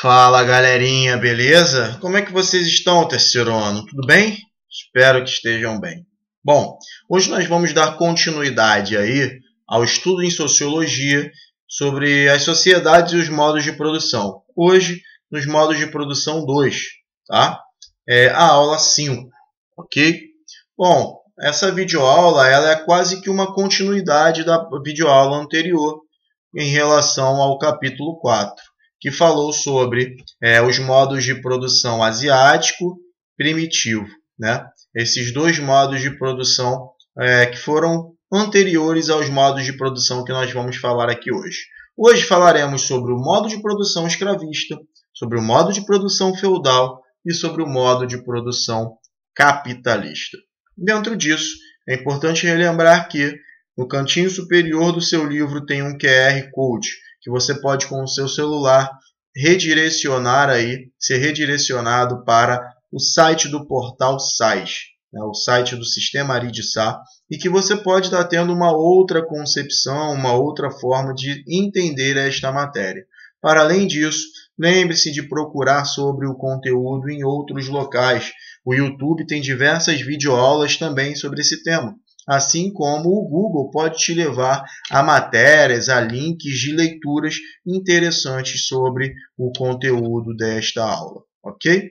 Fala galerinha, beleza? Como é que vocês estão, terceiro ano? Tudo bem? Espero que estejam bem. Bom, hoje nós vamos dar continuidade aí ao estudo em sociologia sobre as sociedades e os modos de produção. Hoje, nos modos de produção 2, tá? É a aula 5, ok? Bom, essa videoaula ela é quase que uma continuidade da videoaula anterior em relação ao capítulo 4. Que falou sobre os modos de produção asiático primitivo, né? Esses dois modos de produção que foram anteriores aos modos de produção que nós vamos falar aqui hoje. Hoje falaremos sobre o modo de produção escravista, sobre o modo de produção feudal e sobre o modo de produção capitalista. Dentro disso, é importante relembrar que no cantinho superior do seu livro tem um QR Code, que você pode, com o seu celular, redirecionar aí, ser redirecionado para o site do portal SAIS, né, o site do Sistema Aridiçá, e que você pode estar tendo uma outra concepção, uma outra forma de entender esta matéria. Para além disso, lembre-se de procurar sobre o conteúdo em outros locais. O YouTube tem diversas videoaulas também sobre esse tema. Assim como o Google pode te levar a matérias, a links de leituras interessantes sobre o conteúdo desta aula, ok?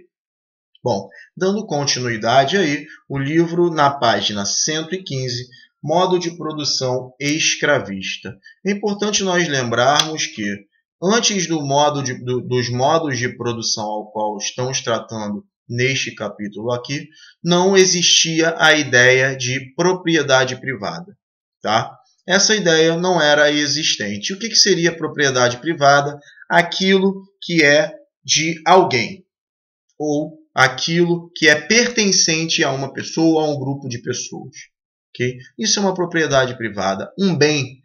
Bom, dando continuidade aí, o livro na página 115, modo de produção escravista. É importante nós lembrarmos que, antes dos modos de produção ao qual estamos tratando neste capítulo aqui, não existia a ideia de propriedade privada, tá? Essa ideia não era existente. O que seria propriedade privada? Aquilo que é de alguém, ou aquilo que é pertencente a uma pessoa ou a um grupo de pessoas. Okay? Isso é uma propriedade privada, um bem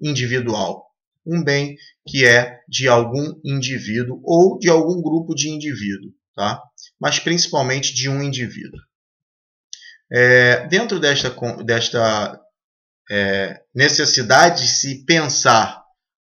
individual, um bem que é de algum indivíduo ou de algum grupo de indivíduo. Tá? Mas principalmente de um indivíduo. Dentro desta necessidade de se pensar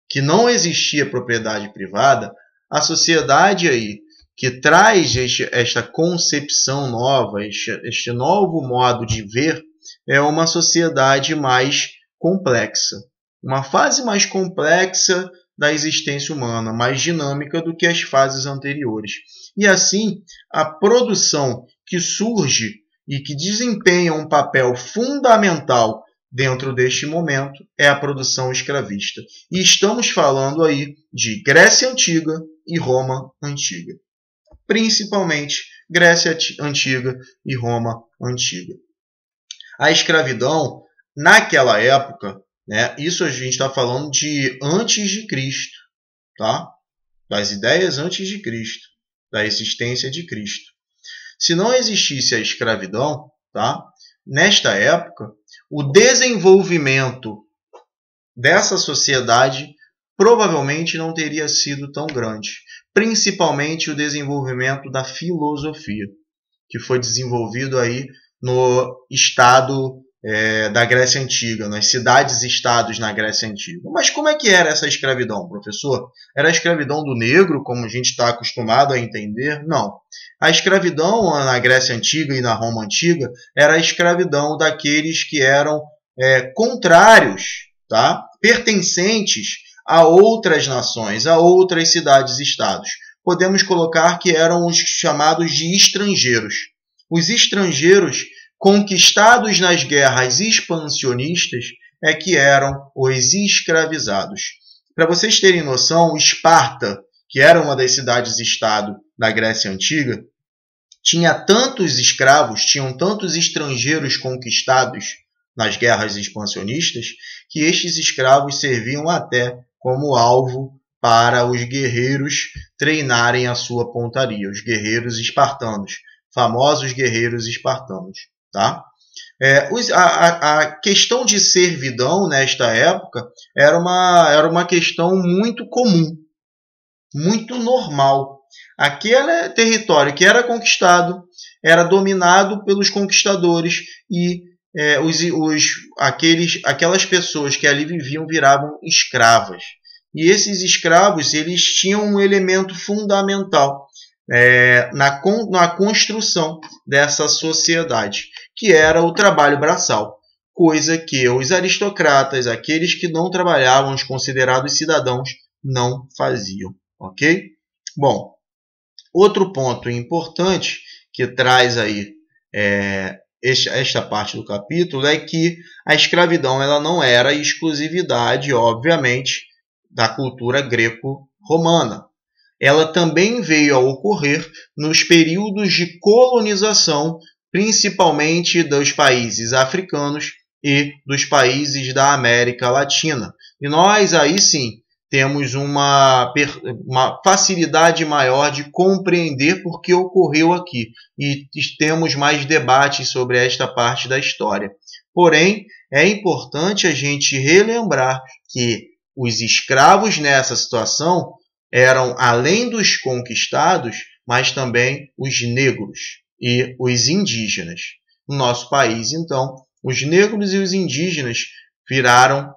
que não existia propriedade privada, a sociedade aí que traz esta concepção nova, este novo modo de ver, é uma sociedade mais complexa. Uma fase mais complexa da existência humana, mais dinâmica do que as fases anteriores. E assim, a produção que surge e que desempenha um papel fundamental dentro deste momento é a produção escravista. E estamos falando aí de Grécia Antiga e Roma Antiga. Principalmente Grécia Antiga e Roma Antiga. A escravidão, naquela época, né, isso a gente está falando de antes de Cristo, tá? Das ideias antes de Cristo, da existência de Cristo. Se não existisse a escravidão, tá? Nesta época, o desenvolvimento dessa sociedade provavelmente não teria sido tão grande. Principalmente o desenvolvimento da filosofia, que foi desenvolvido aí no estado da Grécia Antiga, nas cidades-estados na Grécia Antiga. Mas como é que era essa escravidão, professor? Era a escravidão do negro, como a gente está acostumado a entender? Não. A escravidão na Grécia Antiga e na Roma Antiga era a escravidão daqueles que eram contrários, tá? Pertencentes a outras nações, a outras cidades-estados. Podemos colocar que eram os chamados de estrangeiros. Os estrangeiros conquistados nas guerras expansionistas é que eram os escravizados. Para vocês terem noção, Esparta, que era uma das cidades-estado da Grécia Antiga, tinha tantos escravos, tinham tantos estrangeiros conquistados nas guerras expansionistas, que estes escravos serviam até como alvo para os guerreiros treinarem a sua pontaria, os guerreiros espartanos, famosos guerreiros espartanos. Tá? A questão de servidão nesta época era uma questão muito comum, muito normal. Aquele território que era conquistado era dominado pelos conquistadores e aquelas pessoas que ali viviam viravam escravas. E esses escravos eles tinham um elemento fundamental na construção dessa sociedade, que era o trabalho braçal, coisa que os aristocratas, aqueles que não trabalhavam, os considerados cidadãos, não faziam. Ok? Bom, outro ponto importante que traz aí esta parte do capítulo é que a escravidão ela não era exclusividade, obviamente, da cultura greco-romana. Ela também veio a ocorrer nos períodos de colonização, principalmente dos países africanos e dos países da América Latina. E nós aí sim temos uma facilidade maior de compreender por que ocorreu aqui e temos mais debates sobre esta parte da história. Porém, é importante a gente relembrar que os escravos nessa situação eram, além dos conquistados, mas também os negros e os indígenas. No nosso país, então, os negros e os indígenas viraram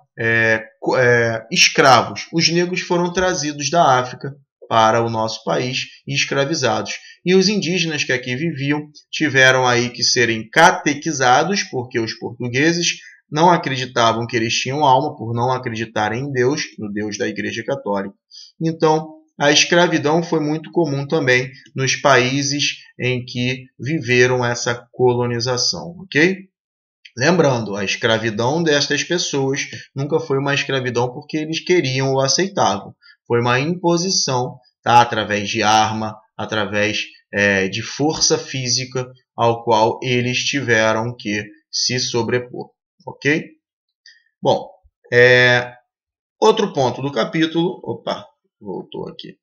escravos. Os negros foram trazidos da África para o nosso país e escravizados. E os indígenas que aqui viviam tiveram aí que serem catequizados, porque os portugueses não acreditavam que eles tinham alma, por não acreditarem em Deus, no Deus da Igreja Católica. Então, a escravidão foi muito comum também nos países em que viveram essa colonização, ok? Lembrando, a escravidão destas pessoas nunca foi uma escravidão porque eles queriam ou aceitavam. Foi uma imposição, tá? Através de arma, através de força física, ao qual eles tiveram que se sobrepor. Ok? Bom, outro ponto do capítulo... Opa, voltou aqui.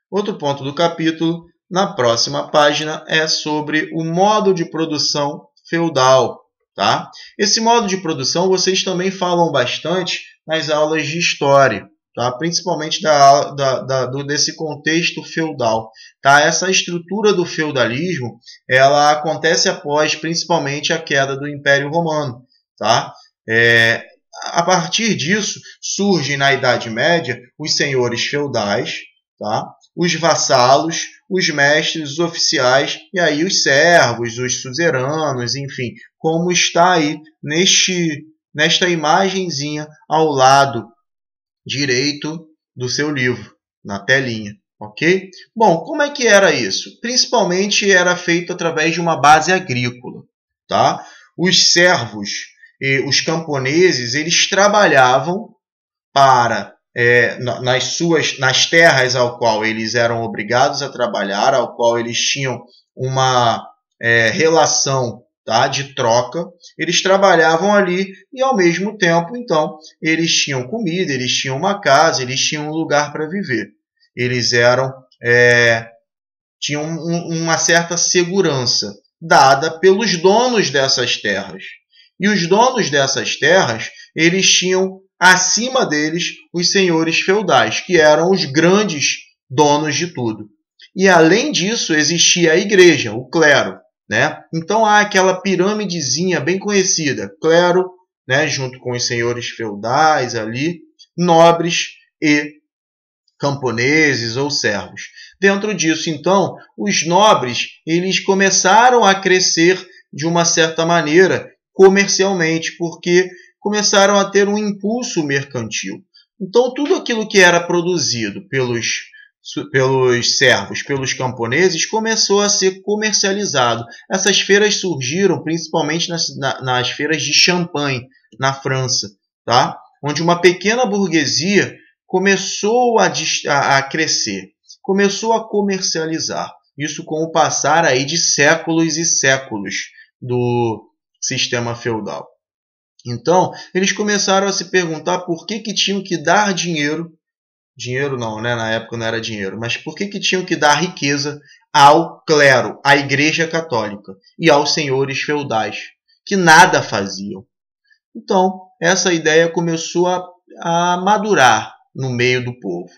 Outro ponto do capítulo, na próxima página, é sobre o modo de produção feudal. Tá? Esse modo de produção vocês também falam bastante nas aulas de história, tá? Principalmente desse contexto feudal. Tá? Essa estrutura do feudalismo ela acontece após principalmente a queda do Império Romano. Tá? A partir disso surgem na Idade Média os senhores feudais, tá? Os vassalos, os mestres, os oficiais e aí os servos, os suzeranos, enfim, como está aí nesta imagenzinha ao lado direito do seu livro, na telinha, ok? Bom, como é que era isso? Principalmente era feito através de uma base agrícola, tá? Os servos e os camponeses, eles trabalhavam para nas terras ao qual eles eram obrigados a trabalhar, ao qual eles tinham uma relação, tá, de troca, eles trabalhavam ali e ao mesmo tempo, então, eles tinham comida, eles tinham uma casa, eles tinham um lugar para viver. Eles tinham uma certa segurança dada pelos donos dessas terras. E os donos dessas terras, eles tinham acima deles os senhores feudais, que eram os grandes donos de tudo. E além disso, existia a igreja, o clero. Né? Então há aquela pirâmidezinha bem conhecida, clero, né, junto com os senhores feudais ali, nobres e camponeses ou servos. Dentro disso, então, os nobres eles começaram a crescer de uma certa maneira comercialmente, porque começaram a ter um impulso mercantil. Então, tudo aquilo que era produzido pelos servos, pelos camponeses, começou a ser comercializado. Essas feiras surgiram principalmente nas feiras de Champagne, na França, tá? Onde uma pequena burguesia começou a crescer, começou a comercializar. Isso com o passar aí de séculos e séculos do sistema feudal. Então, eles começaram a se perguntar por que tinham que dar dinheiro não, né? Na época não era dinheiro, mas por que tinham que dar riqueza ao clero, à Igreja Católica e aos senhores feudais, que nada faziam. Então, essa ideia começou a madurar no meio do povo.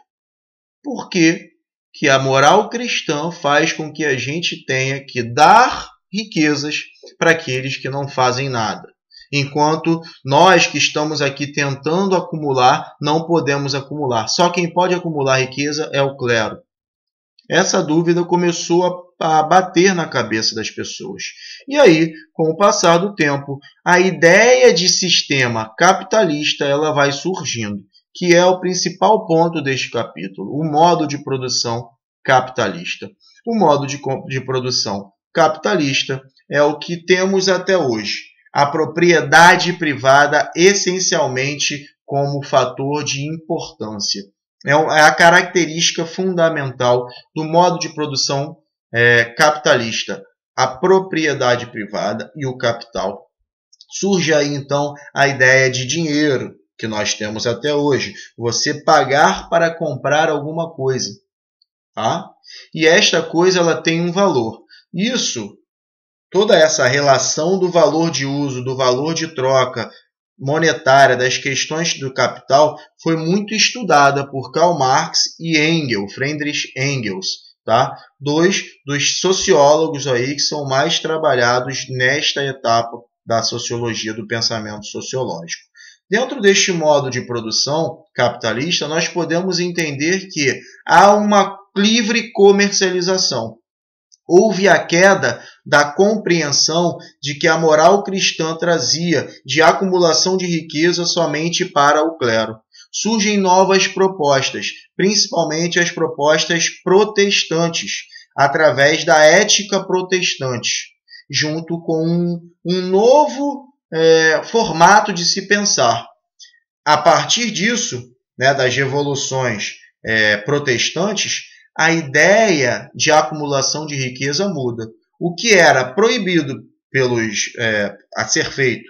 Por que a moral cristã faz com que a gente tenha que dar riquezas para aqueles que não fazem nada? enquanto nós que estamos aqui tentando acumular, não podemos acumular. Só quem pode acumular riqueza é o clero. Essa dúvida começou a bater na cabeça das pessoas. E aí, com o passar do tempo, a ideia de sistema capitalista ela vai surgindo, que é o principal ponto deste capítulo, o modo de produção capitalista. O modo de produção capitalista é o que temos até hoje. A propriedade privada essencialmente como fator de importância. É a característica fundamental do modo de produção capitalista, a propriedade privada e o capital. Surge aí então a ideia de dinheiro, que nós temos até hoje. Você pagar para comprar alguma coisa. Tá? E esta coisa ela tem um valor. Toda essa relação do valor de uso, do valor de troca monetária, das questões do capital, foi muito estudada por Karl Marx e Friedrich Engels, tá? Dois dos sociólogos aí que são mais trabalhados nesta etapa da sociologia do pensamento sociológico. Dentro deste modo de produção capitalista, nós podemos entender que há uma livre comercialização. Houve a queda da compreensão de que a moral cristã trazia de acumulação de riqueza somente para o clero. Surgem novas propostas, principalmente as propostas protestantes, através da ética protestante, junto com um novo formato de se pensar. A partir disso, das revoluções protestantes, a ideia de acumulação de riqueza muda. O que era proibido a ser feito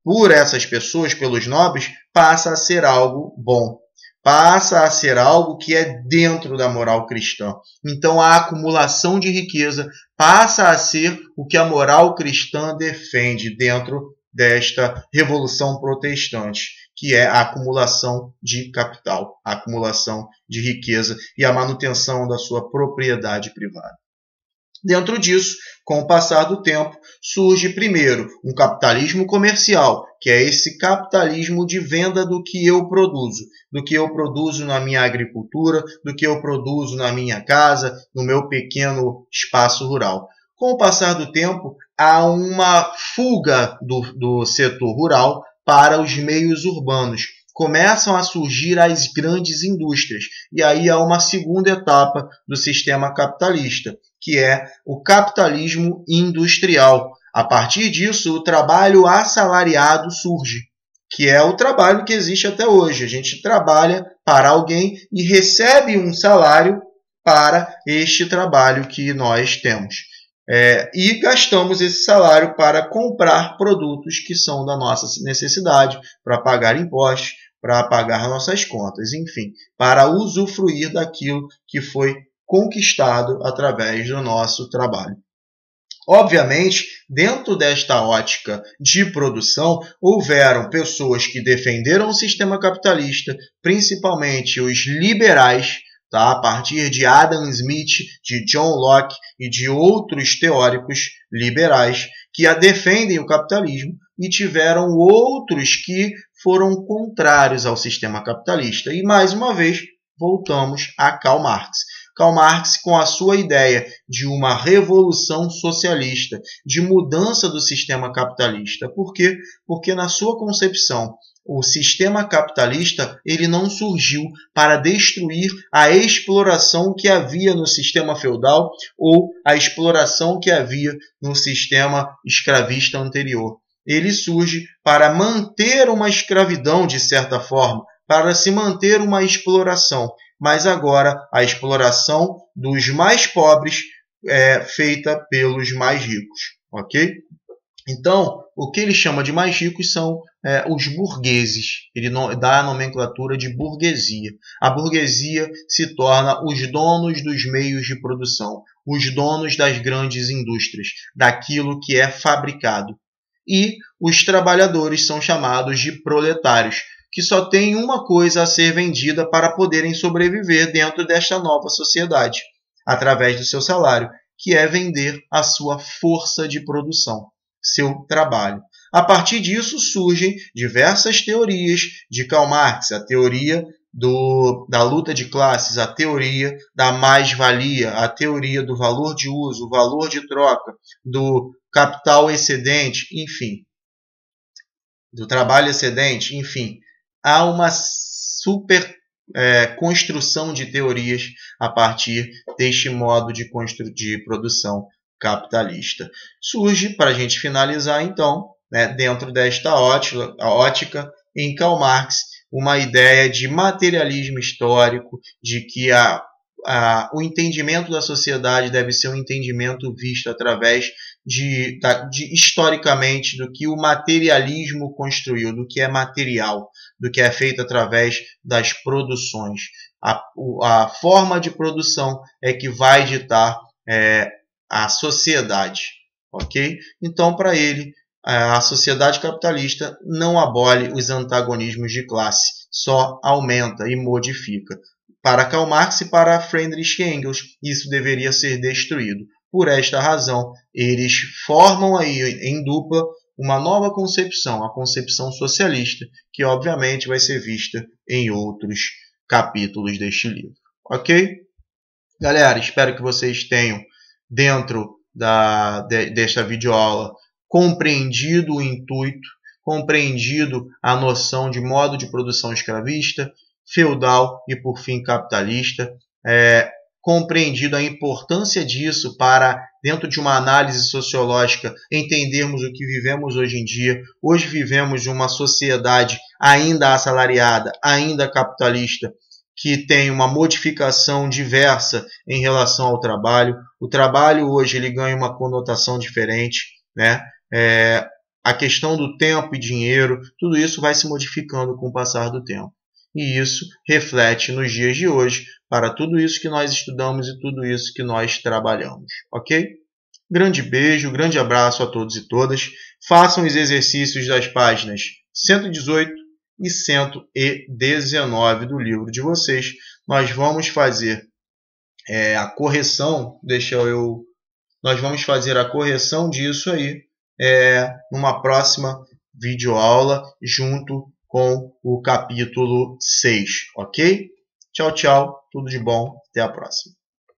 por essas pessoas, pelos nobres, passa a ser algo bom. Passa a ser algo que é dentro da moral cristã. Então a acumulação de riqueza passa a ser o que a moral cristã defende dentro desta revolução protestante, que é a acumulação de capital, a acumulação de riqueza e a manutenção da sua propriedade privada. Dentro disso, com o passar do tempo, surge primeiro um capitalismo comercial, que é esse capitalismo de venda do que eu produzo na minha agricultura, do que eu produzo na minha casa, no meu pequeno espaço rural. Com o passar do tempo, há uma fuga do setor rural para os meios urbanos. Começam a surgir as grandes indústrias. E aí há uma segunda etapa do sistema capitalista, que é o capitalismo industrial. A partir disso, o trabalho assalariado surge, que é o trabalho que existe até hoje. A gente trabalha para alguém e recebe um salário para este trabalho que nós temos. E gastamos esse salário para comprar produtos que são da nossa necessidade, para pagar impostos, para pagar nossas contas, enfim, para usufruir daquilo que foi conquistado através do nosso trabalho. Obviamente, dentro desta ótica de produção, houveram pessoas que defenderam o sistema capitalista, principalmente os liberais, tá? A partir de Adam Smith, de John Locke e de outros teóricos liberais que defendem o capitalismo, e tiveram outros que foram contrários ao sistema capitalista. E, mais uma vez, voltamos a Karl Marx. Karl Marx, com a sua ideia de uma revolução socialista, de mudança do sistema capitalista. Por quê? Porque, na sua concepção, o sistema capitalista ele não surgiu para destruir a exploração que havia no sistema feudal ou a exploração que havia no sistema escravista anterior. Ele surge para manter uma escravidão, de certa forma, para se manter uma exploração. Mas agora a exploração dos mais pobres é feita pelos mais ricos. Ok? Então, o que ele chama de mais ricos são os burgueses. Ele dá a nomenclatura de burguesia. A burguesia se torna os donos dos meios de produção, os donos das grandes indústrias, daquilo que é fabricado. E os trabalhadores são chamados de proletários, que só têm uma coisa a ser vendida para poderem sobreviver dentro desta nova sociedade, através do seu salário, que é vender a sua força de produção, seu trabalho. A partir disso surgem diversas teorias de Karl Marx, a teoria da luta de classes, a teoria da mais-valia, a teoria do valor de uso, o valor de troca, do capital excedente, enfim, do trabalho excedente, enfim. Há uma super construção de teorias a partir deste modo de produção capitalista. Surge, para a gente finalizar então, dentro desta ótica, em Karl Marx, uma ideia de materialismo histórico, de que o entendimento da sociedade deve ser um entendimento visto através historicamente do que o materialismo construiu, do que é material, do que é feito através das produções. A forma de produção é que vai ditar a sociedade, ok? Então, para ele, a sociedade capitalista não abole os antagonismos de classe, só aumenta e modifica. Para Karl Marx e para Friedrich Engels, isso deveria ser destruído. Por esta razão, eles formam aí em dupla uma nova concepção, a concepção socialista, que obviamente vai ser vista em outros capítulos deste livro. Ok? Galera, espero que vocês tenham, dentro desta videoaula, compreendido o intuito, compreendido a noção de modo de produção escravista, feudal e, por fim, capitalista, compreendido a importância disso para, dentro de uma análise sociológica, entendermos o que vivemos hoje em dia. Hoje vivemos uma sociedade ainda assalariada, ainda capitalista, que tem uma modificação diversa em relação ao trabalho. O trabalho hoje ele ganha uma conotação diferente, né? A questão do tempo e dinheiro, tudo isso vai se modificando com o passar do tempo. E isso reflete nos dias de hoje para tudo isso que nós estudamos e tudo isso que nós trabalhamos, ok? Grande beijo, grande abraço a todos e todas. Façam os exercícios das páginas 118 e 119 do livro de vocês. Nós vamos fazer a correção, nós vamos fazer a correção disso aí numa próxima videoaula junto com o capítulo 6, ok? Tchau, tchau, tudo de bom, até a próxima.